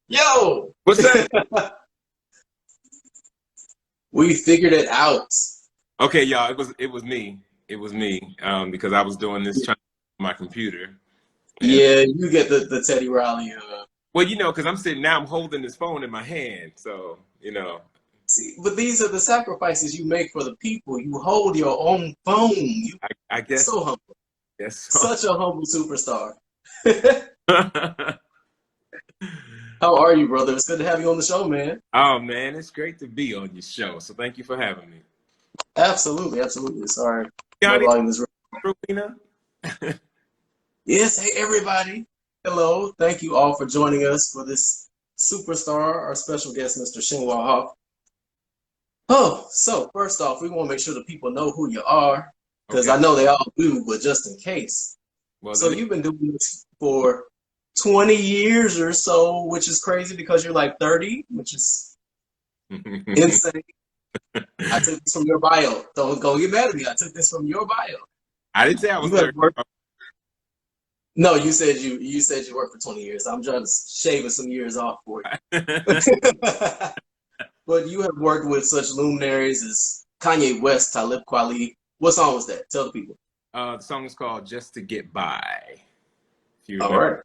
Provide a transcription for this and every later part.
Yo, What's that? we figured it out. Okay, y'all. It was me. It was me. Because I was doing this trying on my computer, and Yeah, you get the Teddy Riley. well, because I'm sitting now. I'm holding this phone in my hand, so See, but these are the sacrifices you make for the people. You hold your own phone. You I guess so humble, so. such a humble superstar. Oh How are you, brother? It's good to have you on the show, man. man, it's great to be on your show. So thank you for having me. Absolutely, absolutely. Sorry, my Got it, volume is. Rowena? Yes, hey everybody. Hello. Thank you all for joining us for this superstar, our special guest, Mr. Chinua Hawk. Oh, so first off, we want to make sure the people know who you are, because Okay. I know they all do, but just in case. Well, So you've been doing this for 20 years or so, which is crazy because you're like 30, which is insane. I took this from your bio. Don't get mad at me. I took this from your bio. I didn't say I was You have 30. worked. No, you said you worked for 20 years. I'm trying to shave some years off for you. But you have worked with such luminaries as Kanye West, Talib Kweli. What song was that? Tell the people. The song is called "Just to Get By." If you All remember. right.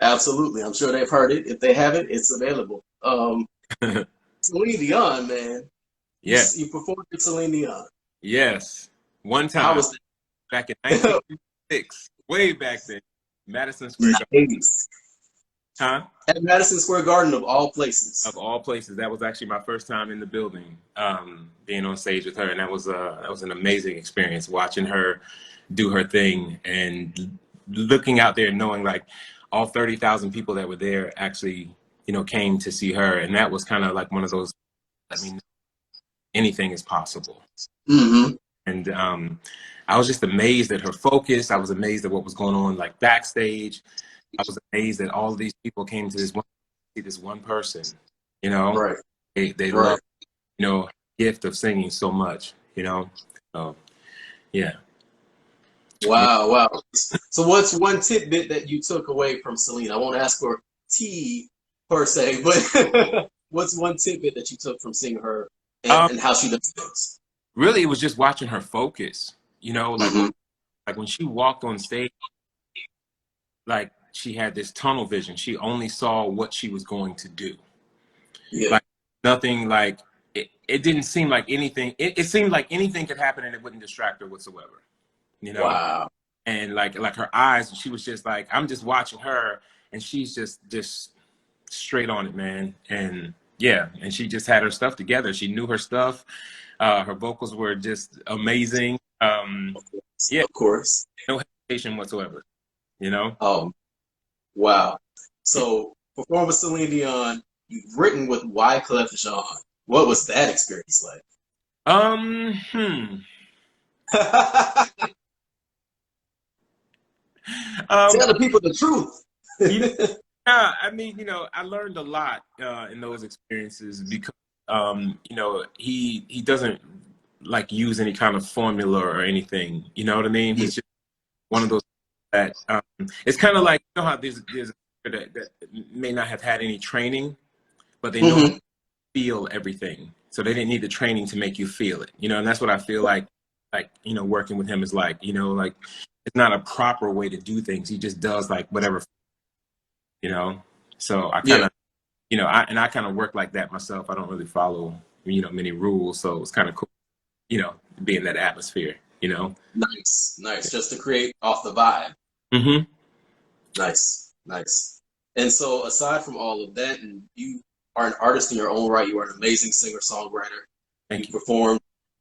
Absolutely. I'm sure they've heard it. If they haven't, it's available. Celine Dion, man. You, Yes, you performed with Celine Dion. yes. One How time was back in that? 1996, way back then, Madison Square Garden. Nice. Huh? At Madison Square Garden, of all places. Of all places, that was actually my first time in the building, being on stage with her, and that was an amazing experience watching her do her thing and looking out there, knowing like all 30,000 people that were there actually, came to see her, and that was kind of like one of those. I mean, anything is possible, Hmm. and I was just amazed at her focus. I was amazed at what was going on like backstage. I was amazed that all of these people came to this one person, you know. Right. They Right. love, gift of singing so much, you know. So yeah. Yeah. Wow. Wow. So, what's one tidbit that you took away from Celine? I won't ask for tea per se, but what's one tidbit that you took from seeing her Um, and how she does things? really it was just watching her focus, Hmm. like when she walked on stage, like she had this tunnel vision. She only saw what she was going to do. Yeah. Like nothing like it didn't seem like anything it seemed like anything could happen and it wouldn't distract her whatsoever, you know. Wow. And like her eyes, she was just like, I'm just watching her, and she's just straight on it, man. And yeah, and she just had her stuff together. She knew her stuff. Her vocals were just amazing. Yeah, Of course. no hesitation whatsoever, you know. Oh, wow. So, perform with Celine Dion. You've written with Wyclef Jean. What was that experience like? um hmm. Tell um the people the truth. you know, yeah, I mean, I learned a lot in those experiences because he doesn't like use any kind of formula or anything. You know what I mean? Yeah. He's just one of those that it's kind of like, how there's a that may not have had any training, but they know how to Hmm. feel everything. So they didn't need the training to make you feel it. And that's what I feel like working with him is like, like it's not a proper way to do things. He just does like whatever, you know. So I kind Yeah. of, I kind of work like that myself. I don't really follow, many rules. So it's kind of cool, be in that atmosphere. Nice. Nice. Just to create off the vibe. Hmm. Nice. Nice. And so, aside from all of that, and you are an artist in your own right, you are an amazing singer songwriter. You Thank you. performed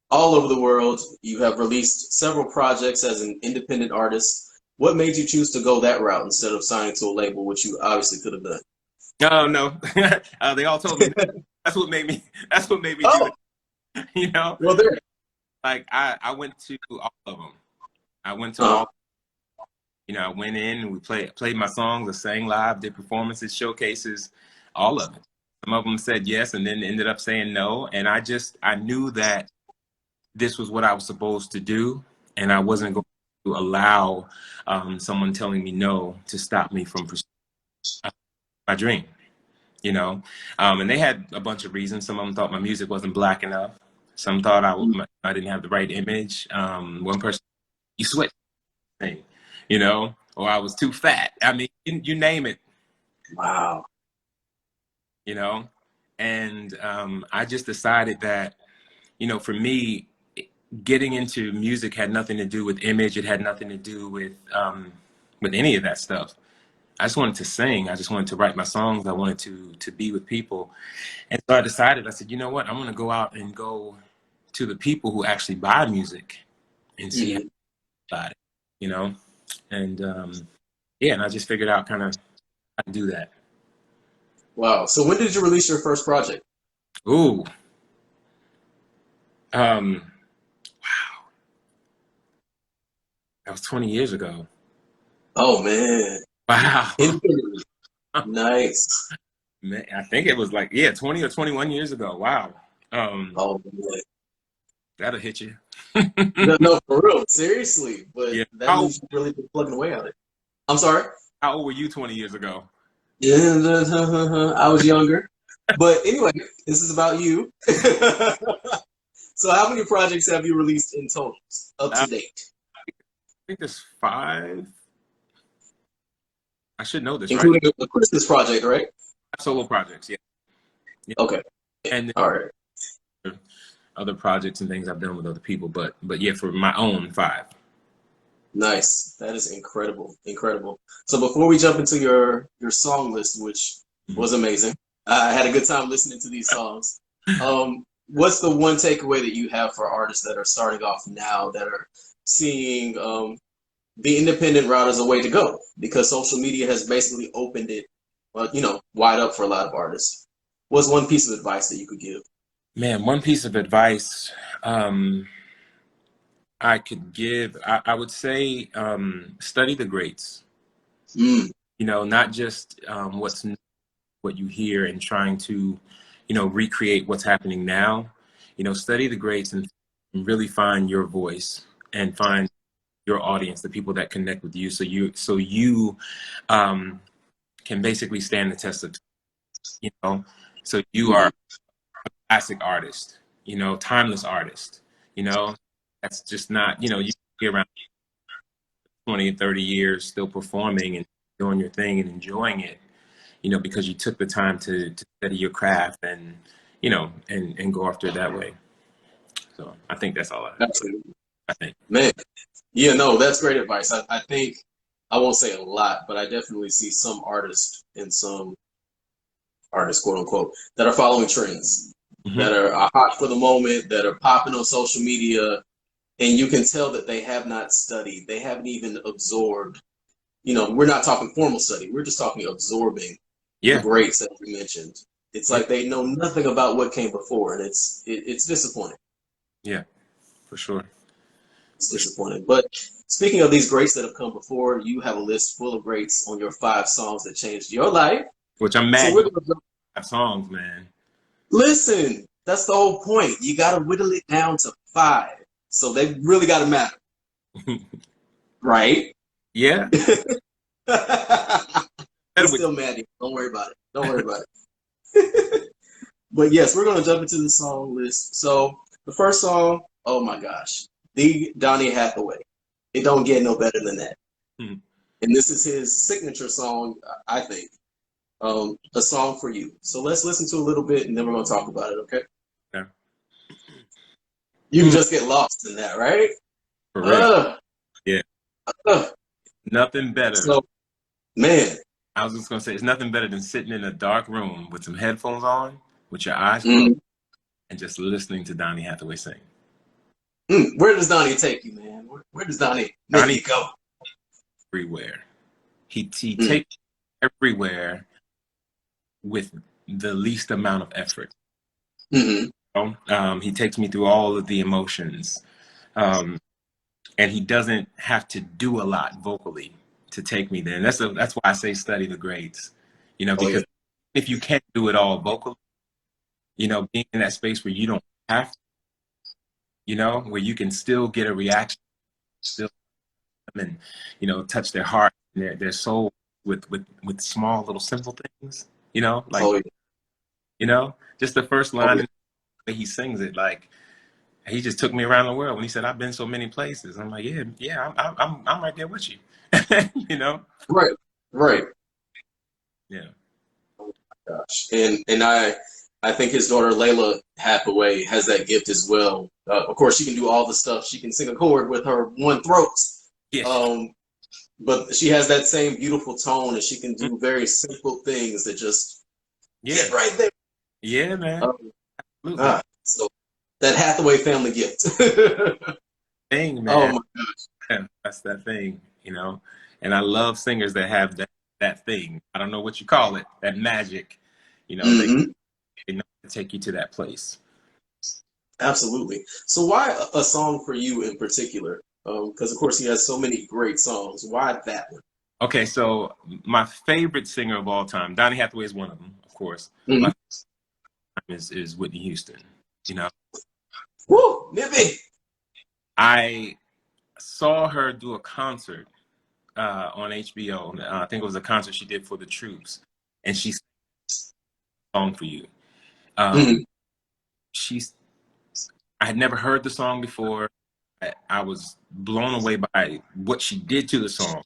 all over the world. You have released several projects as an independent artist. What made you choose to go that route instead of signing to a label, which you obviously could have done? Oh no, they all told me no. That's what made me. That's what made me do Oh, it. You know, well, there. like I went to all of them. I went to Uh, all. I went in and we played my songs, I sang live, did performances, showcases, all of it. Some of them said yes, and then ended up saying no. And I knew that this was what I was supposed to do, and I wasn't going to allow someone telling me no to stop me from pursuing. my dream, you know. And they had a bunch of reasons. Some of them thought my music wasn't black enough. Some thought I didn't have the right image. One person, you sweat thing, you know, or I was too fat. I mean, you name it, Wow. you know. And I just decided that, you know, for me, getting into music had nothing to do with image. It had nothing to do with any of that stuff. I just wanted to sing. I just wanted to write my songs. I wanted to be with people. And so I decided, I said, you know what? I'm going to go out and go to the people who actually buy music and see how Mhm. they buy it, you know? And yeah, and I just figured out kind of how to do that. Wow. So when did you release your first project? Ooh, um, that was 20 years ago. Oh man. Wow. Infinity. Nice. Man, I think it was like, yeah, 20 or 21 years ago. Wow. Oh man. That'll hit you. No, no, for real. Seriously. But Yeah. that means you've really been plugging away at it. I'm sorry? How old were you 20 years ago? Yeah, I was younger. But anyway, this is about you. So how many projects have you released in total up I to date? think there's 5. I should know this, right? Including the Christmas project, right? Solo projects, yeah. Yeah. Okay. And All right. other projects and things I've done with other people, but yeah, for my own 5. Nice. That is incredible. Incredible. So before we jump into your song list, which Mhm. was amazing, I had a good time listening to these songs. What's the one takeaway that you have for artists that are starting off now that are seeing the independent route as a way to go? Because social media has basically opened it, well, wide up for a lot of artists. What's one piece of advice that you could give? Man, one piece of advice um, I could give, I would say study the greats. Mm, You know, not just what you hear and trying to, you know, recreate what's happening now. You know, study the greats and really find your voice and find your audience, the people that connect with you, so you um, can basically stand the test of time, you know. So you are mm, a classic artist, you know, timeless artist, you know. That's just not, you know, you can be around 20 and 30 years still performing and doing your thing and enjoying it, you know, because you took the time to study your craft and, you know, and go after it that way. So I think that's all absolutely. I think. Man, yeah, no, that's great advice. I think I won't say a lot, but I definitely see some artists and some artists, quote unquote, that are following trends, Hmm. that are hot for the moment, that are popping on social media, and you can tell that they have not studied. They haven't even absorbed. We're not talking formal study. We're just talking absorbing the Yeah, greats that we mentioned. It's yeah, like they know nothing about what came before, and it's disappointing. yeah, for sure, It's for sure. disappointing. But speaking of these greats that have come before, you have a list full of greats on your 5 songs that changed your life. Which I'm So mad we're you gonna have songs, man. listen. That's the whole point. You gotta whittle it down to 5. So they really gotta matter, right? Yeah, better He's with still mad. Don't worry about it. Don't worry about it. But yes, we're gonna jump into the song list. So the first song, oh my gosh, the Donny Hathaway. It don't get no better than that. you. And this is his signature song, I think. A song for you. So let's listen to a little bit, and then we're gonna talk about it. Okay? Yeah. You can Mm, just get lost in that, right? for real. Uh, Yeah, uh. nothing better. So man, I was just gonna say, it's nothing better than sitting in a dark room with some headphones on, with your eyes closed, mm, and just listening to Donny Hathaway sing. where does Donnie take you, man? Where does Donnie make Donny you go? everywhere. He Mm, takes everywhere with the least amount of effort. mm-hmm. You know? He takes me through all of the emotions, um, and he doesn't have to do a lot vocally to take me there. And that's why I say study the greats. You know, Oh yeah, because if you can't do it all vocally, you know, being in that space where you don't have to, you know, where you can still get a reaction, still and you know touch their heart, and their soul. with small little simple things, you know, like, Oh, yeah. you know, just the first Oh, line yeah. and the way he sings it, like he just took me around the world when he said, "I've been so many places." I'm like, yeah, yeah, I'm right there with you, you know, Right. Right. yeah, Gosh. And I think his daughter Layla Hathaway has that gift as well. Of course, she can do all the stuff. She can sing a chord with her one throat. yes, Um, but she has that same beautiful tone, and she can do very simple things that just yeah, get right there. yeah, man, Um, absolutely, so that Hathaway family gift. thing, Oh man, my. yeah, that's that thing, you know, and I love singers that have that thing. I don't know what you call it, that magic, you know, Hmm. they know how to take you to that place. Absolutely. So why a song for you in particular? Because of course he has so many great songs. Why that one? Okay, so my favorite singer of all time, Donny Hathaway is one of them, of course. My Mhm. favorite is Whitney Houston. You know, Woo, Nippy. I saw her do a concert on HBO. I think it was a concert she did for the troops, and she sang a song for you. Um, Hmm. she's I had never heard the song before. I was blown away by what she did to the song,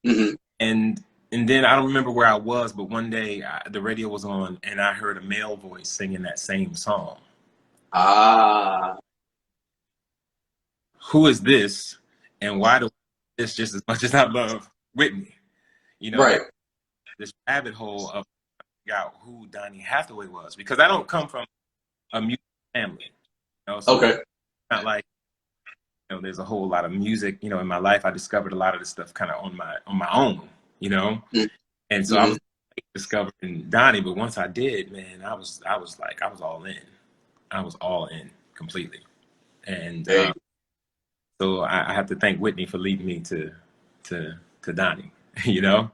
Hmm. and then I don't remember where I was, but one day the radio was on, and I heard a male voice singing that same song. Ah, Who is this, and why do I love this just as much as I love Whitney? You know, right. that this rabbit hole of figuring out who Donny Hathaway was, because I don't come from a music family, you know, so it's Okay. not like, you know, there's a whole lot of music, you know, in my life. I discovered a lot of this stuff kind of on my own, you know, and so I Mm-hmm. was discovering Donnie, but once I did, man, I was like I was all in, I was all in completely, and Hey, so I have to thank Whitney for leading me to Donnie, you know.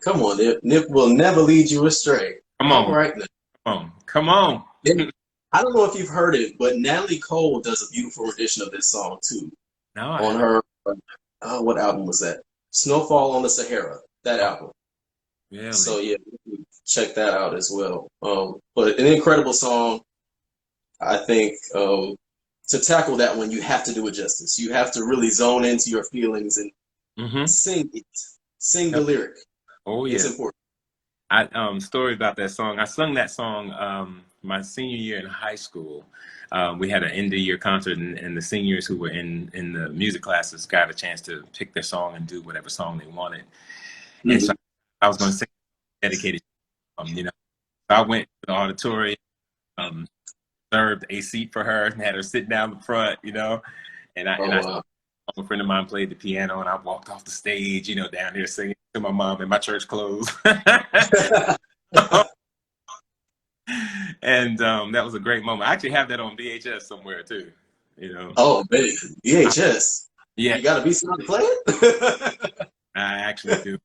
come on, Nip. Nip will never lead you astray. Come All on, right now. come on, come on. And I don't know if you've heard it, but Natalie Cole does a beautiful rendition of this song too No, I on haven't. her. What album was that? Snowfall on the Sahara. That Oh, album. really? So yeah, check that out as well. But an incredible song. I think to tackle that one, you have to do it justice. You have to really zone into your feelings and Mm-hmm. sing it. Sing the Yep. lyric. Oh It's yeah. important. I story about that song. I sung that song my senior year in high school. We had an end of year concert, and the seniors who were in the music classes got a chance to pick their song and do whatever song they wanted. And so Hmm. I was going to sing dedicated, you know. So I went to the auditorium, um, reserved a seat for her, and had her sit down in the front, you know. And Oh I wow. a friend of mine played the piano, and I walked off the stage, you know, down there singing to my mom in my church clothes. And that was a great moment. I actually have that on VHS somewhere too. You know, Oh man, I, VHS. yeah, You gotta be somebody to play it. I actually do.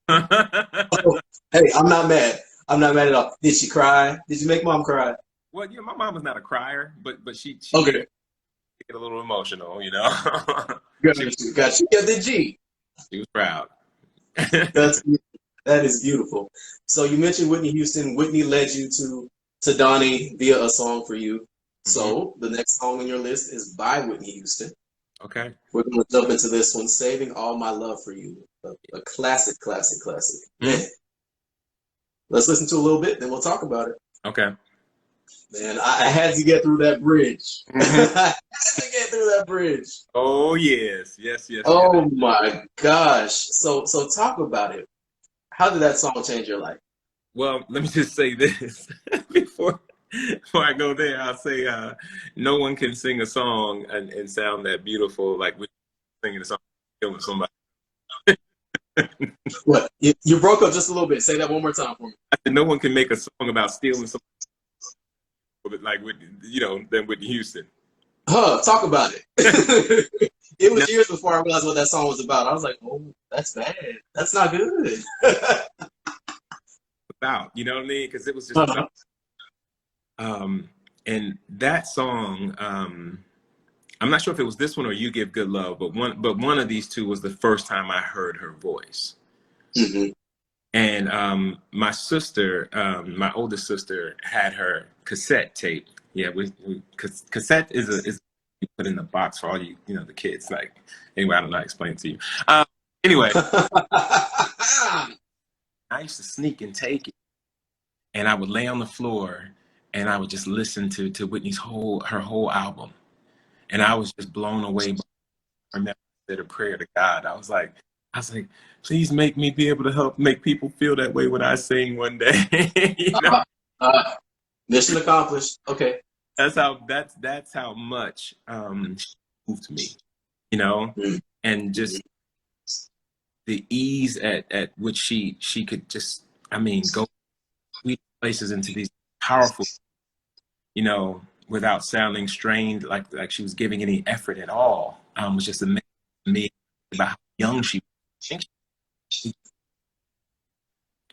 Oh, hey, I'm not mad. I'm not mad at all. Did she cry? Did you make mom cry? Well, you know, my mom was not a crier, but she did Okay, get a little emotional. You know, got she was you. Got you. Yeah, the G. she was proud. That's that is beautiful. So you mentioned Whitney Houston. Whitney led you to Donnie via a song for you. Hmm. So the next song on your list is by Whitney Houston. Okay. We're going to jump into this one, "Saving All My Love for You," a classic, classic, classic. Mhm. Man, let's listen to a little bit, then we'll talk about it. Okay. Man, I had to get through that bridge. Hmm. I had to get through that bridge. Oh yes, yes, yes, yes. Oh my gosh. So talk about it. How did that song change your life? Well, let me just say this before before I go there. I'll say no one can sing a song and sound that beautiful like we're singing a song killing somebody. What? You broke up just a little bit. Say that one more time for me. I said, no one can make a song about stealing somebody like with you know than Whitney Houston. Huh, talk about it. It Now was years before I realized what that song was about. I was like, oh, that's bad. That's not good. about you know what I mean because it was just so, Uh-huh. um and that song I'm not sure if it was this one or You Give Good Love but one of these two was the first time I heard her voice. Hmm. And my sister, my oldest sister, had her cassette tape. Yeah, cassette is you put in the box for all you know the kids. Like anyway, I don't know how to explain it to you. Anyway, I used to sneak and take it, and I would lay on the floor, and I would just listen to Whitney's whole album, and I was just blown away by her message. I said a prayer to God. I was like, please make me be able to help make people feel that way when I sing one day. You know, uh, mission accomplished. Okay. that's how much she moved me. You know, Mhm. and just the ease at which she could just, I mean, go sweet places into these powerful, you know, without sounding strained, like she was giving any effort at all. Was just amazing to me about how young she was. I think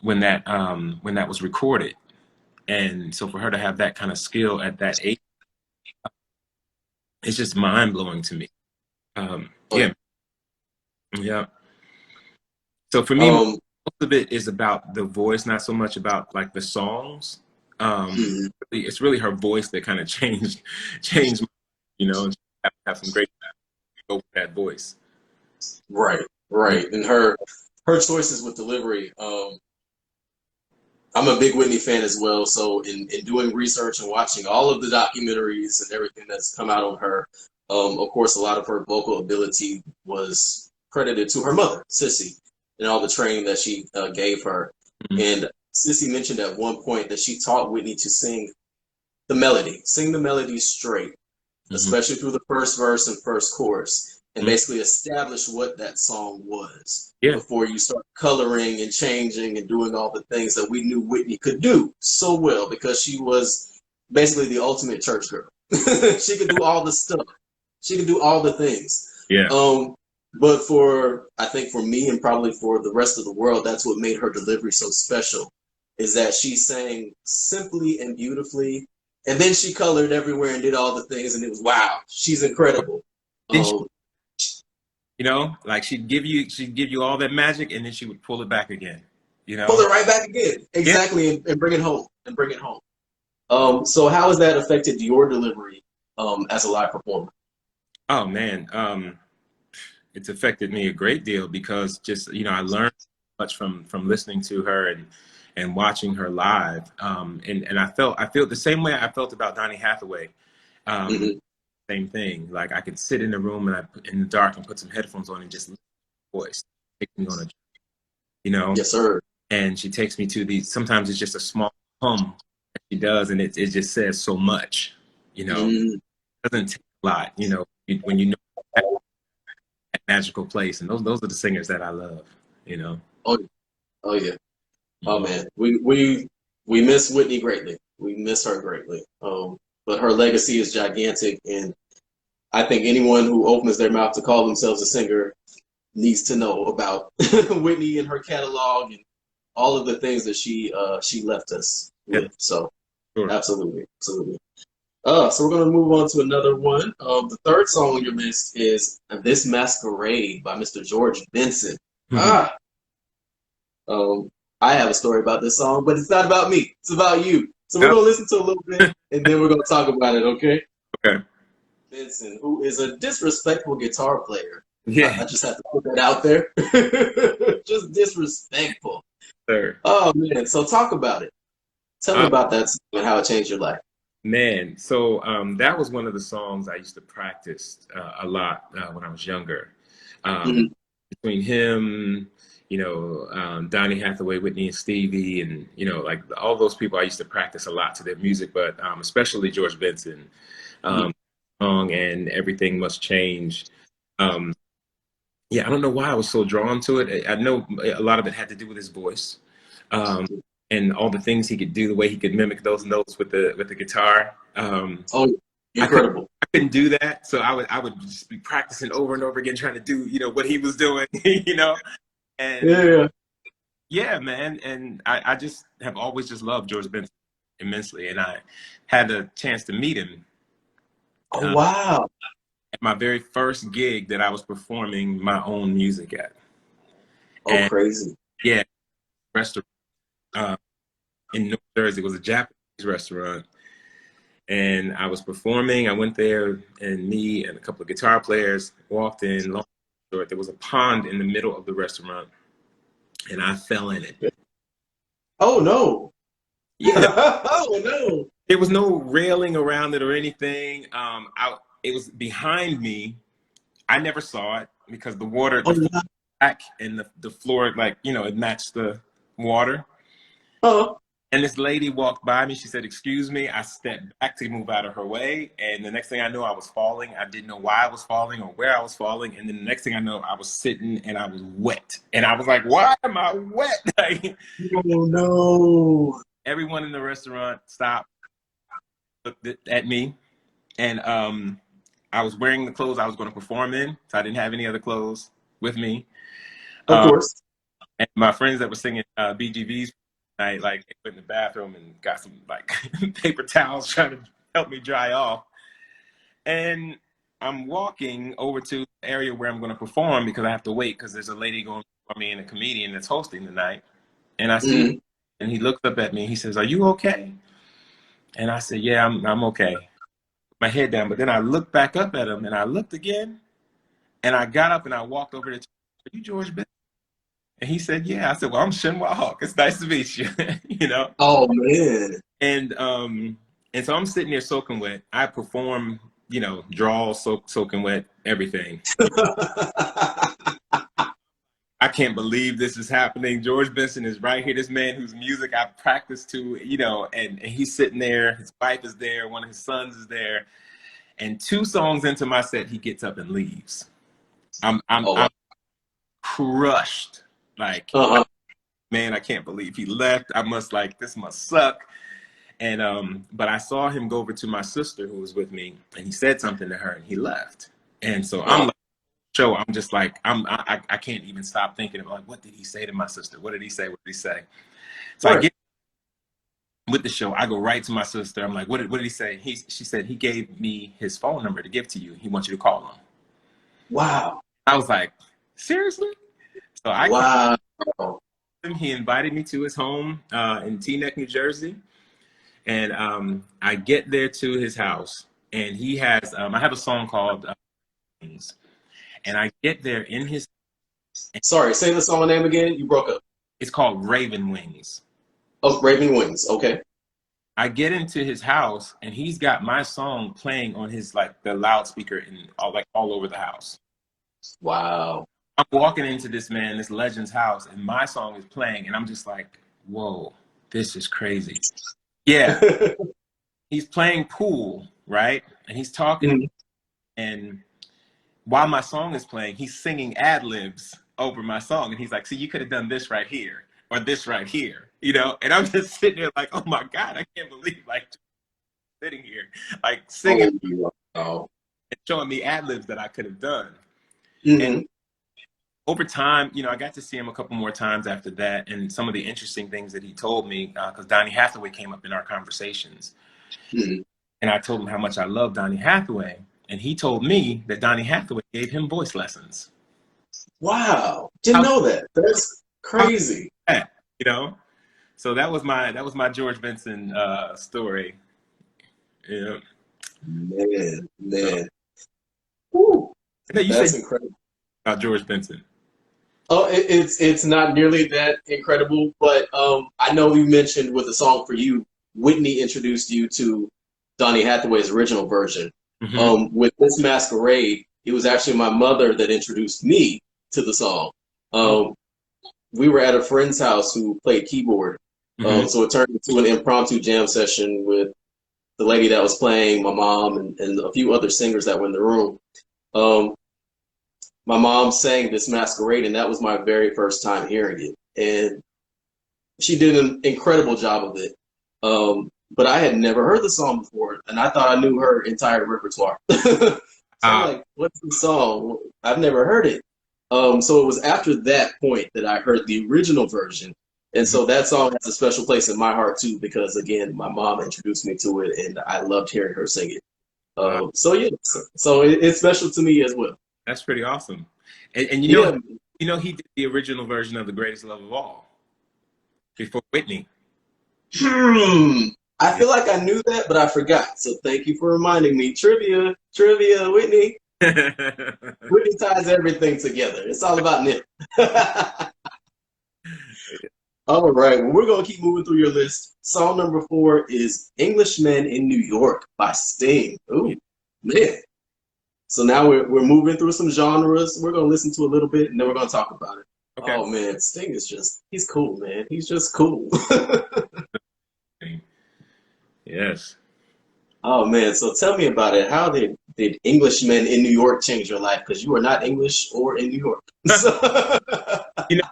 when that was recorded. And so for her to have that kind of skill at that age, it's just mind blowing to me. Oh, yeah. Yeah, yeah. So for me, most Um, of it is about the voice, not so much about like the songs. mhm. It's really her voice that kind of changed, you know, and she have some great go with that voice. Right, Yeah. right. And her choices with delivery. I'm a big Whitney fan as well. So in doing research and watching all of the documentaries and everything that's come out on her, of course, a lot of her vocal ability was credited to her mother, Sissy, and all the training that she gave her. Mhm. And Sissy mentioned at one point that she taught Whitney to sing the melody straight, Mhm. especially through the first verse and first chorus, and Mhm. basically establish what that song was Yeah. before you start coloring and changing and doing all the things that we knew Whitney could do so well because she was basically the ultimate church girl. She could do all the stuff. She could do all the things. Yeah. Um, but for I think for me and probably for the rest of the world, that's what made her delivery so special, is that she sang simply and beautifully, and then she colored everywhere and did all the things, and it was wow, she's incredible. Then she, Um, you know, like she'd give you all that magic, and then she would pull it back again. You Pull know. it right back again, Yeah. exactly, and bring it home, and bring it home. So how has that affected your delivery as a live performer? Oh man. It's affected me a great deal because just I learned much from listening to her and watching her live. And I feel the same way I felt about Donny Hathaway. Um, Hmm. Same thing. Like I could sit in the room and in the dark and put some headphones on and just listen to her voice, take me on a, you know. Yes, sir. And she takes me to these. Sometimes it's just a small hum that she does, and it just says so much. You know, Mm. it doesn't take a lot. When you know that magical place, and those are the singers that I love. You know. Oh, oh yeah. Oh Mhm. man, we miss Whitney greatly. We miss her greatly. But her legacy is gigantic, and I think anyone who opens their mouth to call themselves a singer needs to know about Whitney and her catalog and all of the things that she left us Yeah, with. So sure. absolutely, absolutely. So we're gonna move on to another one. The third song on your list is "This Masquerade" by Mr. George Benson. Mhm. Ah, um, I have a story about this song, but it's not about me. It's about you. So we're Yep. gonna listen to a little bit, and then we're gonna talk about it. Okay? Okay. Benson, who is a disrespectful guitar player. Yeah, I just have to put that out there. Just disrespectful. sir. Oh man. So talk about it. Tell me Uh, about that song and how it changed your life. Man, so that was one of the songs I used to practice a lot when I was younger. Um, Hmm. Between him, Donny Hathaway, Whitney, and Stevie, and like all those people, I used to practice a lot to their music, but especially George Benson, Hmm. um, song and Everything Must Change. Um, yeah, I don't know why I was so drawn to it. I know a lot of it had to do with his voice, um, and all the things he could do, the way he could mimic those notes with the guitar. Oh, I couldn't incredible. I couldn't do that, so I would just be practicing over and over again, trying to do what he was doing, and Yeah. yeah, man, and I just have always just loved George Benson immensely, and I had a chance to meet him Oh uh, wow. at my very first gig that I was performing my own music at. Oh crazy. Yeah, restaurant in New Jersey. It was a Japanese restaurant. And I was performing. I went there, and me and a couple of guitar players walked in. Long story short, there was a pond in the middle of the restaurant, and I fell in it. Oh no. Yeah, Oh no. there was no railing around it or anything. It was behind me. I never saw it because Oh the floor no. was black, and the floor, like, it matched the water. Oh, And this lady walked by me. She said, "Excuse me." I stepped back to move out of her way. And the next thing I know, I was falling. I didn't know why I was falling or where I was falling. And then the next thing I know, I was sitting and I was wet. And I was like, "Why am I wet?" Like, oh no. everyone in the restaurant stopped, looked at me. And I was wearing the clothes I was going to perform in. So I didn't have any other clothes with me. Of Um, course. and my friends that were singing BGVs, I like went in the bathroom and got some like paper towels trying to help me dry off. And I'm walking over to the area where I'm going to perform because I have to wait because there's a lady going for me and a comedian that's hosting the night. And I see, Mm. and he looks up at me. He says, "Are you okay?" And I said, "Yeah, I'm okay." My head down, but then I looked back up at him and I looked again, and I got up and I walked over to, "Are you George Benson?" And he said, "Yeah." I said, "Well, I'm Chinua Hawk. It's nice to meet you." you know. Oh man. And so I'm sitting there soaking wet. I perform, draw, soaking wet, everything. I can't believe this is happening. George Benson is right here. This man whose music I practiced to, and he's sitting there. His wife is there. One of his sons is there. And 2 songs into my set, he gets up and leaves. Oh I'm wow. crushed. Like, Uh-huh. man, I can't believe he left. This must suck. And but I saw him go over to my sister who was with me, and he said something to her, and he left. And so I'm Uh-huh. like, show. I'm just like, I can't even stop thinking about, like, what did he say to my sister? What did he say? What did he say? So I Right. get with the show. I go right to my sister. I'm like, what did he say? She said he gave me his phone number to give to you. He wants you to call him. Wow. I was like, seriously? So I called Wow. him. He invited me to his home in Teaneck, New Jersey. And I get there to his house, and he has, I have a song called Wings. And I get there in his, Sorry, say the song name again. You broke up. it's called Raven Wings. Oh, Raven Wings. Okay. I get into his house, and he's got my song playing on his, like, the loudspeaker and all over the house. Wow. I'm walking into this legend's house, and my song is playing, and I'm just like, whoa, this is crazy. Yeah, he's playing pool, right? And he's talking, Mhm. and while my song is playing, he's singing ad libs over my song, and he's like, "See, you could have done this right here or this right here," And I'm just sitting there like, "Oh my god, I can't believe, like, sitting here, like, singing Oh wow. and showing me ad libs that I could have done." And Hmm. over time, I got to see him a couple more times after that, and some of the interesting things that he told me, because Donny Hathaway came up in our conversations, Hmm. and I told him how much I love Donny Hathaway, and he told me that Donny Hathaway gave him voice lessons. Wow. Didn't How, know that. That's how crazy. that, you know? So that was my George Benson story. Yeah. Man, So, man. Woo. you That's said incredible. about George Benson. Oh, it's not nearly that incredible, but I know you mentioned with a song for you, Whitney introduced you to Donny Hathaway's original version. Hmm. With this masquerade, it was actually my mother that introduced me to the song. Oh. Um, we were at a friend's house who played keyboard, Hmm. so it turned into an impromptu jam session with the lady that was playing, my mom, and a few other singers that were in the room. Um, my mom sang this masquerade, and that was my very first time hearing it. And she did an incredible job of it. But I had never heard the song before, and I thought I knew her entire repertoire. So I'm Uh, like, what's the song? I've never heard it. So it was after that point that I heard the original version. And mhm. so that song has a special place in my heart too, because again, my mom introduced me to it, and I loved hearing her sing it. Wow, So yeah, so it's special to me as well. that's pretty awesome. And Yeah. You know, he did the original version of The Greatest Love of All before Whitney. Hmm. I Yeah. feel like I knew that, but I forgot. So thank you for reminding me. Trivia, trivia, Whitney. Whitney ties everything together. It's all about Nip. All right, well, we're going to keep moving through your list. Song number 4 is Englishmen in New York by Sting. Yeah. Ooh, man. So now we're moving through some genres. We're going to listen to a little bit and then we're going to talk about it. Okay. Oh, man, Sting is just, he's cool, man. He's just cool. Yes. Oh, man. So tell me about it. How did Englishmen in New York change your life? Because you are not English or in New York. So, You know,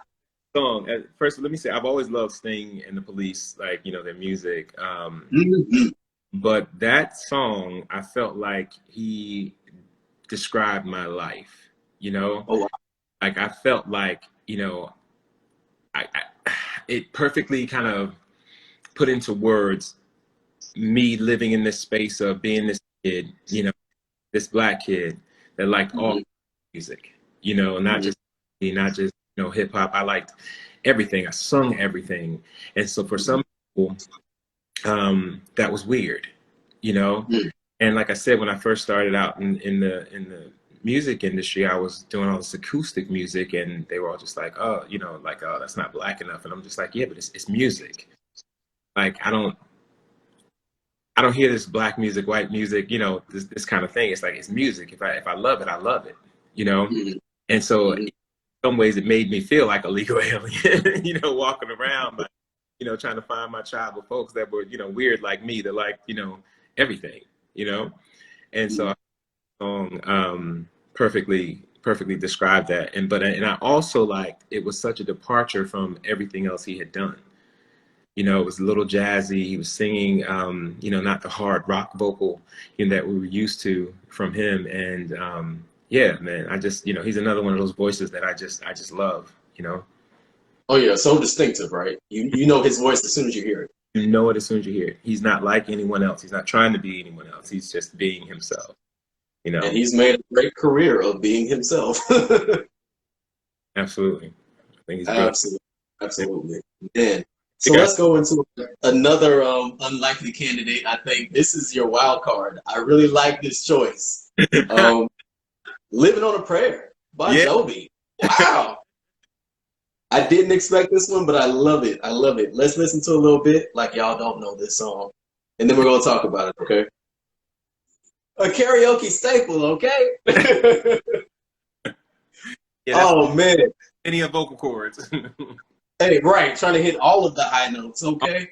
song. First, let me say, I've always loved Sting and the Police, like, you know, their music. Mhm. But that song, I felt like he described my life, you know? Oh, wow. Like, I felt like, you know, it perfectly kind of put into words me living in this space of being this kid, you know, this black kid that liked all Mhm. music, you know, not just you know hip hop. I liked everything. I sung everything, and so for some people, that was weird, you know. Mhm. And like I said, when I first started out in the music industry, I was doing all this acoustic music, and they were all just like, oh, you know, like, oh, that's not black enough. And I'm just like, yeah, but it's music. Like I don't hear this black music, white music, you know, this kind of thing. It's like it's music. If I love it, I love it, you know. Mhm. And so Mhm. in some ways, it made me feel like a legal alien, you know, walking around, like, you know, trying to find my tribe of folks that were, you know, weird like me, that like, you know, everything, you know. And so Mhm. our song perfectly described that. And I also liked it was such a departure from everything else he had done. You know, it was a little jazzy. He was singing, you know, not the hard rock vocal, you know, that we were used to from him. And yeah, man, I just, you know, he's another one of those voices that I just love. You know, Oh yeah, so distinctive, right? You know his voice as soon as you hear it. you know it as soon as you hear it. He's not like anyone else. He's not trying to be anyone else. He's just being himself. You And know, he's made a great career of being himself. absolutely. I think he's brilliant. Absolutely. Absolutely. Man. You So got let's go into another unlikely candidate. I think this is your wild card. I really like this choice. Um, Living on a Prayer by yeah. Jovi. Wow. I didn't expect this one, but I love it. I love it. Let's listen to a little bit like y'all don't know this song. And then we're going to talk about it, okay? A karaoke staple, okay? Yeah, that's Oh, man. any of vocal cords. Hey, right. Trying to hit all of the high notes, okay?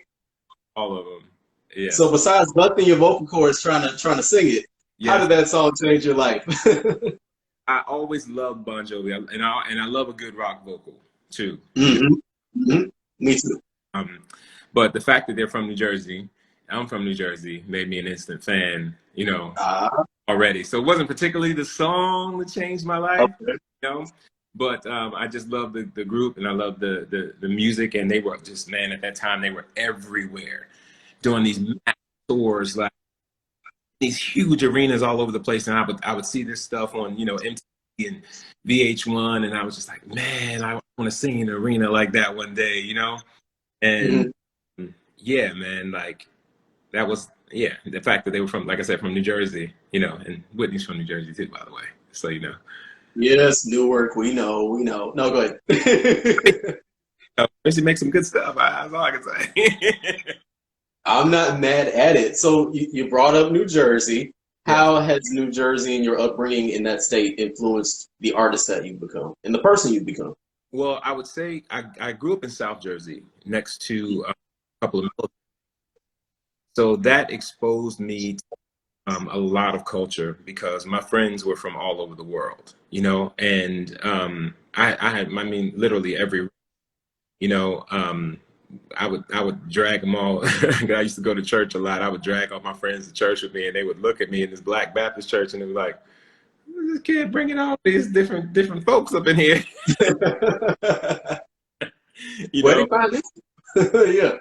All of them. So Yes. besides busting your vocal cords trying to sing it, how Yes. did that song change your life? I always loved Bon Jovi, and I love a good rock vocal too. You Hmm. Hmm. Me too. um, but the fact that they're from New Jersey, I'm from New Jersey, made me an instant fan. You know, Ah, already. So it wasn't particularly the song that changed my life, okay. you know, but I just love the group and I love the music, and they were just, man, at that time they were everywhere, doing these mass tours, like these huge arenas all over the place, and I would see this stuff on, you know, MTV and VH1, and I was just like, man, I want to sing in an arena like that one day, you know. And Hmm. yeah, man, like that was, yeah, the fact that they were from, like I said, from New Jersey, you know, and Whitney's from New Jersey too, by the way, so you know. Yes, Newark, we know, we know. No, go ahead. Jersey makes some good stuff. That's all I can say. I'm not mad at it. So you brought up New Jersey. Yes. How has New Jersey and your upbringing in that state influenced the artist that you've become and the person you've become? Well, I would say I grew up in South Jersey next to a couple of military, so that exposed me a lot of culture because my friends were from all over the world, you know, and I had, I mean, literally every, you know, I would drag them all. I used to go to church a lot. I would drag all my friends to church with me, and they would look at me in this Black Baptist church, and they were like, "This kid bringing all these different folks up in here," you Where do know. you find this? Yeah.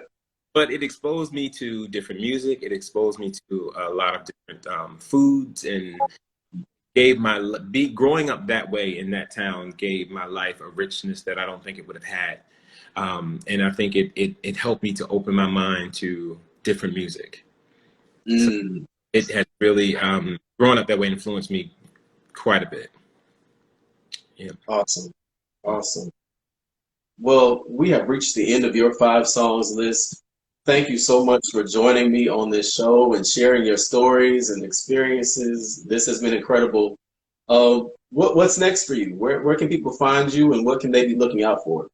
But it exposed me to different music. It exposed me to a lot of different foods and growing up that way in that town gave my life a richness that I don't think it would have had. And I think it helped me to open my mind to different music. So Mm, it has really, growing up that way influenced me quite a bit. Yeah. awesome. Awesome. Well, we have reached the end of your five songs list. Thank you so much for joining me on this show and sharing your stories and experiences. This has been incredible. What's next for you? Where can people find you and what can they be looking out for?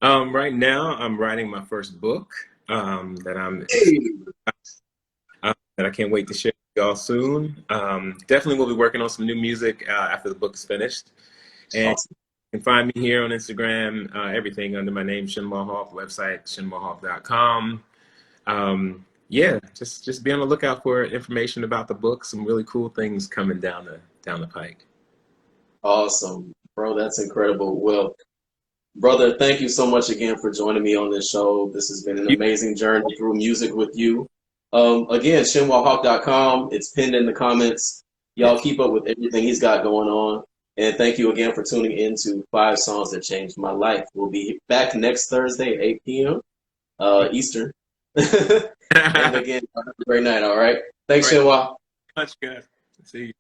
Right now, I'm writing my first book that Hey, that I can't wait to share with y'all soon. Definitely, we'll be working on some new music after the book is finished. And awesome. you can find me here on Instagram, everything under my name, Chinua Hawk, website, chinmuahawk.com. Yeah, just be on the lookout for information about the book. Some really cool things coming down the pike. Awesome. Bro, that's incredible. Well, brother, thank you so much again for joining me on this show. This has been an amazing journey through music with you. Again, shinwahawk.com. It's pinned in the comments. Y'all Yes. keep up with everything he's got going on. And thank you again for tuning in to Five Songs That Changed My Life. We'll be back next Thursday at 8 p.m. Eastern. And All again, have a great night, all right? Thanks, right, Shinwa. much guys. See you.